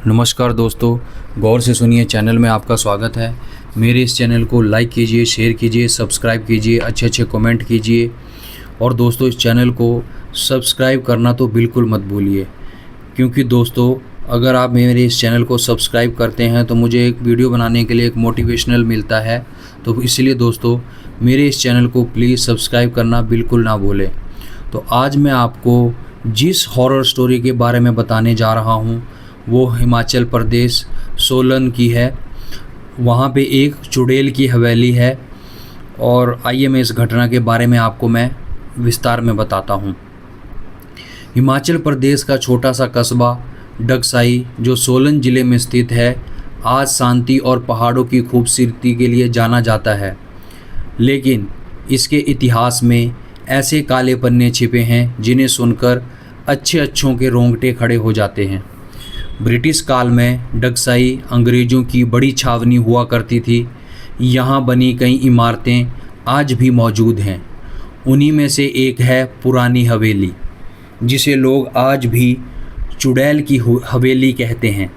नमस्कार दोस्तों, गौर से सुनिए। चैनल में आपका स्वागत है। मेरे इस चैनल को लाइक कीजिए, शेयर कीजिए, सब्सक्राइब कीजिए, अच्छे अच्छे कमेंट कीजिए। और दोस्तों, इस चैनल को सब्सक्राइब करना तो बिल्कुल मत भूलिए, क्योंकि दोस्तों अगर आप मेरे इस चैनल को सब्सक्राइब करते हैं तो मुझे एक वीडियो बनाने के लिए एक मोटिवेशनल मिलता है। तो इसलिए दोस्तों मेरे इस चैनल को प्लीज़ सब्सक्राइब करना बिल्कुल ना भूलें। तो आज मैं आपको जिस हॉरर स्टोरी के बारे में बताने जा रहा हूँ वो हिमाचल प्रदेश सोलन की है। वहाँ पे एक चुड़ैल की हवेली है और आइए मैं इस घटना के बारे में आपको मैं विस्तार में बताता हूँ। हिमाचल प्रदेश का छोटा सा कस्बा डगसाई जो सोलन ज़िले में स्थित है, आज शांति और पहाड़ों की खूबसूरती के लिए जाना जाता है। लेकिन इसके इतिहास में ऐसे काले पन्ने छिपे हैं जिन्हें सुनकर अच्छों के रोंगटे खड़े हो जाते हैं। ब्रिटिश काल में डगसाई अंग्रेज़ों की बड़ी छावनी हुआ करती थी। यहाँ बनी कई इमारतें आज भी मौजूद हैं। उन्हीं में से एक है पुरानी हवेली, जिसे लोग आज भी चुड़ैल की हवेली कहते हैं।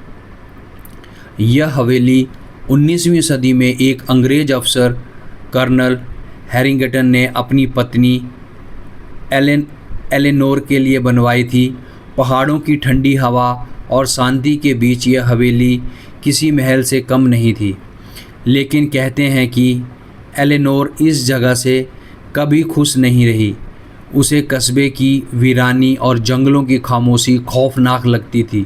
यह हवेली 19वीं सदी में एक अंग्रेज़ अफसर कर्नल हैरिंगटन ने अपनी पत्नी एलेनोर के लिए बनवाई थी। पहाड़ों की ठंडी हवा और शांति के बीच यह हवेली किसी महल से कम नहीं थी। लेकिन कहते हैं कि एलेनोर इस जगह से कभी खुश नहीं रही। उसे कस्बे की वीरानी और जंगलों की खामोशी खौफनाक लगती थी।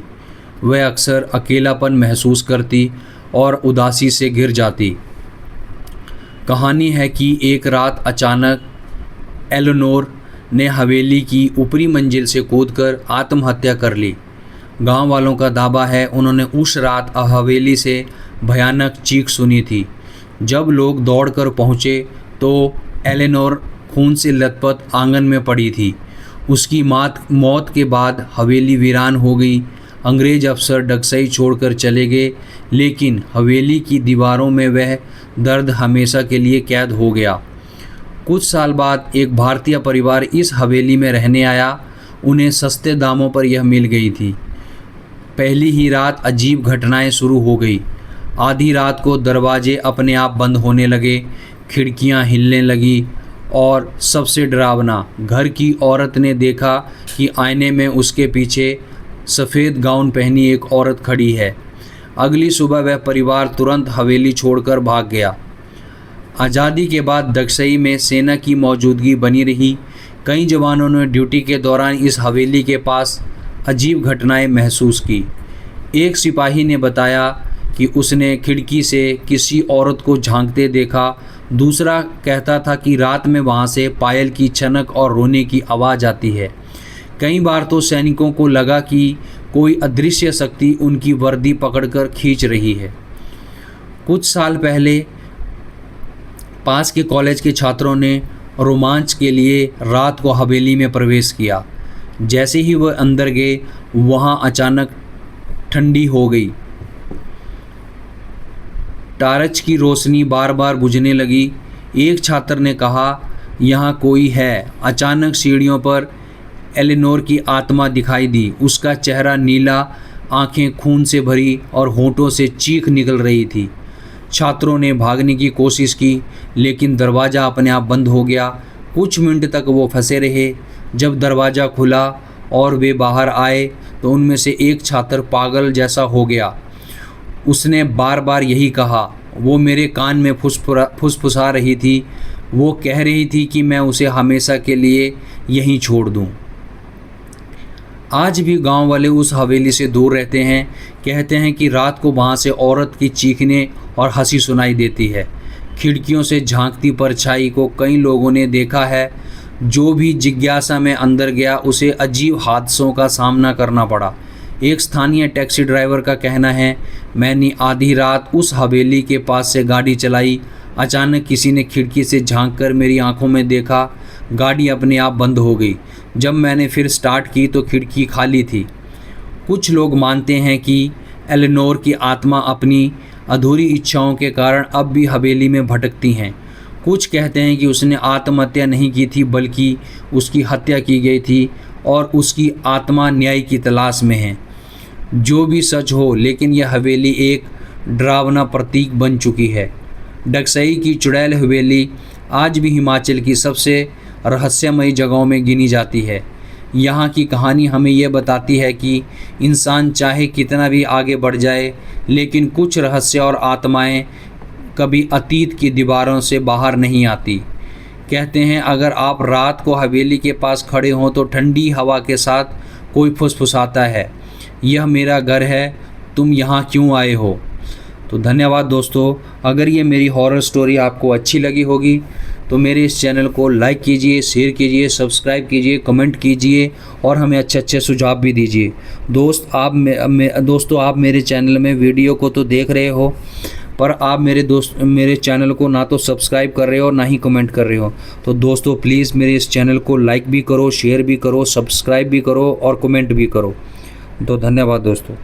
वह अक्सर अकेलापन महसूस करती और उदासी से घिर जाती। कहानी है कि एक रात अचानक एलेनोर ने हवेली की ऊपरी मंजिल से कूदकर आत्महत्या कर ली। गांव वालों का दावा है उन्होंने उस रात हवेली से भयानक चीख सुनी थी। जब लोग दौड़कर पहुंचे तो एलेनोर खून से लथपथ आंगन में पड़ी थी। उसकी मौत के बाद हवेली वीरान हो गई। अंग्रेज़ अफसर डगसाई छोड़कर चले गए, लेकिन हवेली की दीवारों में वह दर्द हमेशा के लिए कैद हो गया। कुछ साल बाद एक भारतीय परिवार इस हवेली में रहने आया। उन्हें सस्ते दामों पर यह मिल गई थी। पहली ही रात अजीब घटनाएं शुरू हो गई। आधी रात को दरवाजे अपने आप बंद होने लगे, खिड़कियां हिलने लगी और सबसे डरावना, घर की औरत ने देखा कि आईने में उसके पीछे सफ़ेद गाउन पहनी एक औरत खड़ी है। अगली सुबह वह परिवार तुरंत हवेली छोड़कर भाग गया। आज़ादी के बाद डगसाई में सेना की मौजूदगी बनी रही। कई जवानों ने ड्यूटी के दौरान इस हवेली के पास अजीब घटनाएं महसूस की। एक सिपाही ने बताया कि उसने खिड़की से किसी औरत को झांकते देखा। दूसरा कहता था कि रात में वहां से पायल की छनक और रोने की आवाज़ आती है। कई बार तो सैनिकों को लगा कि कोई अदृश्य शक्ति उनकी वर्दी पकड़कर खींच रही है। कुछ साल पहले पास के कॉलेज के छात्रों ने रोमांच के लिए रात को हवेली में प्रवेश किया। जैसे ही वह अंदर गए, वहाँ अचानक ठंडी हो गई। टार्च की रोशनी बार बार बुझने लगी। एक छात्र ने कहा, यहाँ कोई है। अचानक सीढ़ियों पर एलेनोर की आत्मा दिखाई दी। उसका चेहरा नीला, आंखें खून से भरी और होंठों से चीख निकल रही थी। छात्रों ने भागने की कोशिश की, लेकिन दरवाज़ा अपने आप बंद हो गया। कुछ मिनट तक वो फंसे रहे। जब दरवाज़ा खुला और वे बाहर आए तो उनमें से एक छात्र पागल जैसा हो गया। उसने बार बार यही कहा। वो मेरे कान में फुसफुसा रही थी। वो कह रही थी कि मैं उसे हमेशा के लिए यहीं छोड़ दूं। आज भी गांव वाले उस हवेली से दूर रहते हैं। कहते हैं कि रात को वहाँ से औरत की चीखने और हंसी सुनाई देती है। खिड़कियों से झांकती परछाई को कई लोगों ने देखा है। जो भी जिज्ञासा में अंदर गया उसे अजीब हादसों का सामना करना पड़ा। एक स्थानीय टैक्सी ड्राइवर का कहना है, मैंने आधी रात उस हवेली के पास से गाड़ी चलाई। अचानक किसी ने खिड़की से झांककर मेरी आंखों में देखा। गाड़ी अपने आप बंद हो गई। जब मैंने फिर स्टार्ट की तो खिड़की खाली थी। कुछ लोग मानते हैं कि एलेनोर की आत्मा अपनी अधूरी इच्छाओं के कारण अब भी हवेली में भटकती हैं। कुछ कहते हैं कि उसने आत्महत्या नहीं की थी, बल्कि उसकी हत्या की गई थी और उसकी आत्मा न्याय की तलाश में है। जो भी सच हो, लेकिन यह हवेली एक डरावना प्रतीक बन चुकी है। डगसई की चुड़ैल हवेली आज भी हिमाचल की सबसे रहस्यमयी जगहों में गिनी जाती है। यहाँ की कहानी हमें यह बताती है कि इंसान चाहे कितना भी आगे बढ़ जाए, लेकिन कुछ रहस्य और आत्माएं कभी अतीत की दीवारों से बाहर नहीं आती। कहते हैं अगर आप रात को हवेली के पास खड़े हों तो ठंडी हवा के साथ कोई फुसफुसाता है, यह मेरा घर है, तुम यहाँ क्यों आए हो। तो धन्यवाद दोस्तों। अगर ये मेरी हॉरर स्टोरी आपको अच्छी लगी होगी तो मेरे इस चैनल को लाइक कीजिए, शेयर कीजिए, सब्सक्राइब कीजिए, कमेंट कीजिए और हमें अच्छे अच्छे सुझाव भी दीजिए। दोस्तों आप मेरे चैनल में वीडियो को तो देख रहे हो, पर आप मेरे चैनल को ना तो सब्सक्राइब कर रहे हो ना ही कमेंट कर रहे हो। तो दोस्तों प्लीज़ मेरे इस चैनल को लाइक भी करो, शेयर भी करो, सब्सक्राइब भी करो और कमेंट भी करो। तो धन्यवाद दोस्तों।